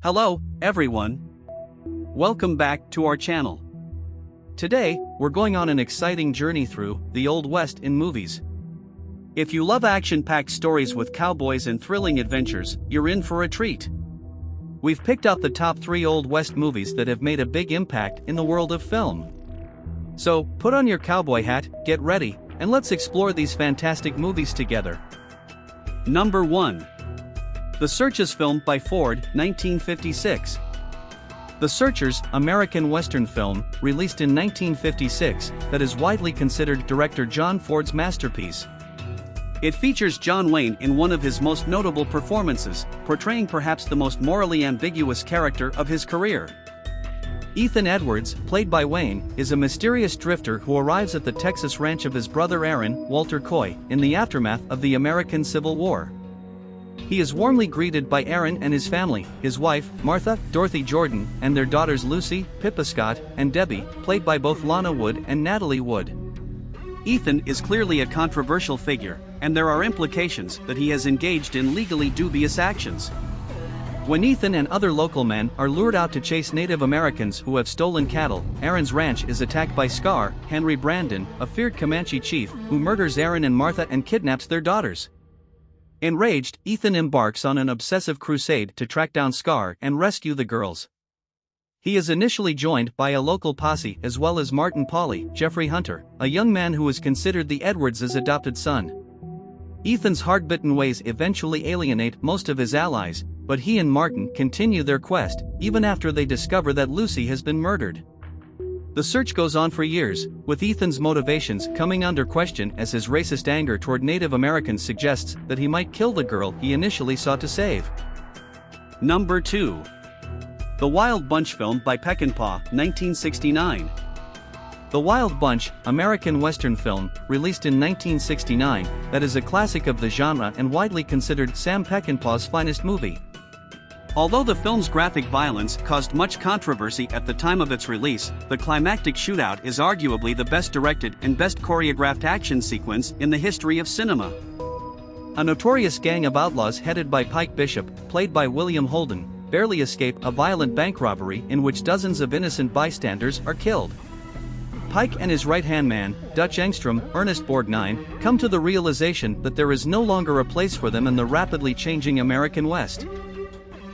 Hello, everyone. Welcome back to our channel. Today, we're going on an exciting journey through the Old West in movies. If you love action-packed stories with cowboys and thrilling adventures, you're in for a treat. We've picked out the top 3 Old West movies that have made a big impact in the world of film. So, put on your cowboy hat, get ready, and let's explore these fantastic movies together. Number 1. The Searchers film by Ford, 1956. The Searchers, American Western film, released in 1956, that is widely considered director John Ford's masterpiece. It features John Wayne in one of his most notable performances, portraying perhaps the most morally ambiguous character of his career. Ethan Edwards, played by Wayne, is a mysterious drifter who arrives at the Texas ranch of his brother Aaron, Walter Coy, in the aftermath of the American Civil War. He is warmly greeted by Aaron and his family, his wife, Martha, Dorothy Jordan, and their daughters Lucy, Pippa Scott, and Debbie, played by both Lana Wood and Natalie Wood. Ethan is clearly a controversial figure, and there are implications that he has engaged in legally dubious actions. When Ethan and other local men are lured out to chase Native Americans who have stolen cattle, Aaron's ranch is attacked by Scar, Henry Brandon, a feared Comanche chief, who murders Aaron and Martha and kidnaps their daughters. Enraged, Ethan embarks on an obsessive crusade to track down Scar and rescue the girls. He is initially joined by a local posse as well as Martin Pauly, Jeffrey Hunter, a young man who is considered the Edwards' adopted son. Ethan's hard-bitten ways eventually alienate most of his allies, but he and Martin continue their quest, even after they discover that Lucy has been murdered. The search goes on for years, with Ethan's motivations coming under question as his racist anger toward Native Americans suggests that he might kill the girl he initially sought to save. Number 2. The Wild Bunch film by Peckinpah, 1969. The Wild Bunch, American Western film, released in 1969, that is a classic of the genre and widely considered Sam Peckinpah's finest movie. Although the film's graphic violence caused much controversy at the time of its release, the climactic shootout is arguably the best directed and best choreographed action sequence in the history of cinema. A notorious gang of outlaws headed by Pike Bishop, played by William Holden, barely escape a violent bank robbery in which dozens of innocent bystanders are killed. Pike and his right-hand man, Dutch Engstrom, Ernest Borgnine, come to the realization that there is no longer a place for them in the rapidly changing American West.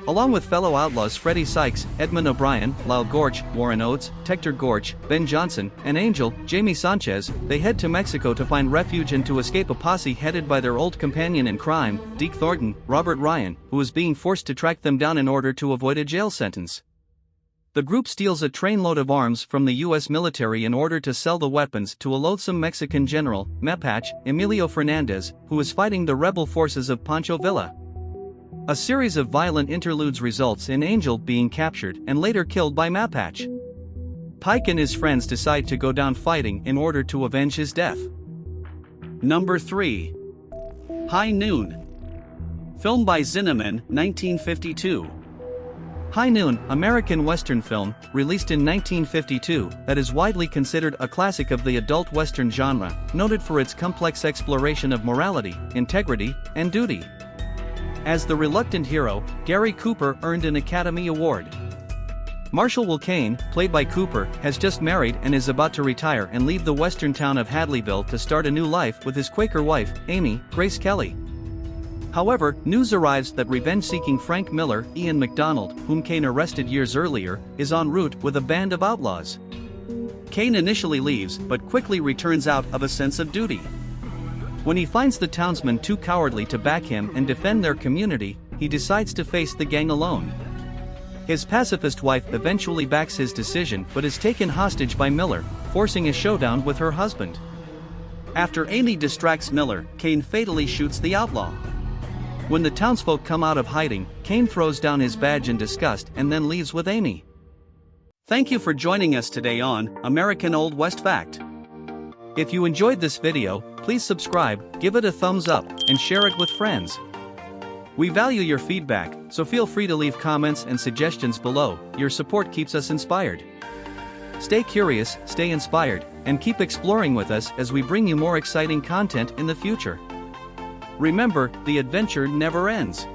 Along with fellow outlaws Freddie Sykes, Edmund O'Brien, Lyle Gorch, Warren Oates, Tector Gorch, Ben Johnson, and Angel, Jamie Sanchez, they head to Mexico to find refuge and to escape a posse headed by their old companion in crime, Deke Thornton, Robert Ryan, who is being forced to track them down in order to avoid a jail sentence. The group steals a trainload of arms from the U.S. military in order to sell the weapons to a loathsome Mexican general, Mapache, Emilio Fernandez, who is fighting the rebel forces of Pancho Villa. A series of violent interludes results in Angel being captured and later killed by Mapache. Pike and his friends decide to go down fighting in order to avenge his death. Number 3. High Noon. Film by Zinnemann, 1952. High Noon, American Western film, released in 1952, that is widely considered a classic of the adult Western genre, noted for its complex exploration of morality, integrity, and duty. As the reluctant hero, Gary Cooper earned an Academy Award. Marshall Will Kane, played by Cooper, has just married and is about to retire and leave the western town of Hadleyville to start a new life with his Quaker wife, Amy, Grace Kelly. However, news arrives that revenge-seeking Frank Miller, Ian MacDonald, whom Kane arrested years earlier, is en route with a band of outlaws. Kane initially leaves but quickly returns out of a sense of duty. When he finds the townsmen too cowardly to back him and defend their community, he decides to face the gang alone. His pacifist wife eventually backs his decision but is taken hostage by Miller, forcing a showdown with her husband. After Amy distracts Miller, Kane fatally shoots the outlaw. When the townsfolk come out of hiding, Kane throws down his badge in disgust and then leaves with Amy. Thank you for joining us today on American Old West Fact. If you enjoyed this video, please subscribe, give it a thumbs up, and share it with friends. We value your feedback, so feel free to leave comments and suggestions below. Your support keeps us inspired. Stay curious, stay inspired, and keep exploring with us as we bring you more exciting content in the future. Remember, the adventure never ends.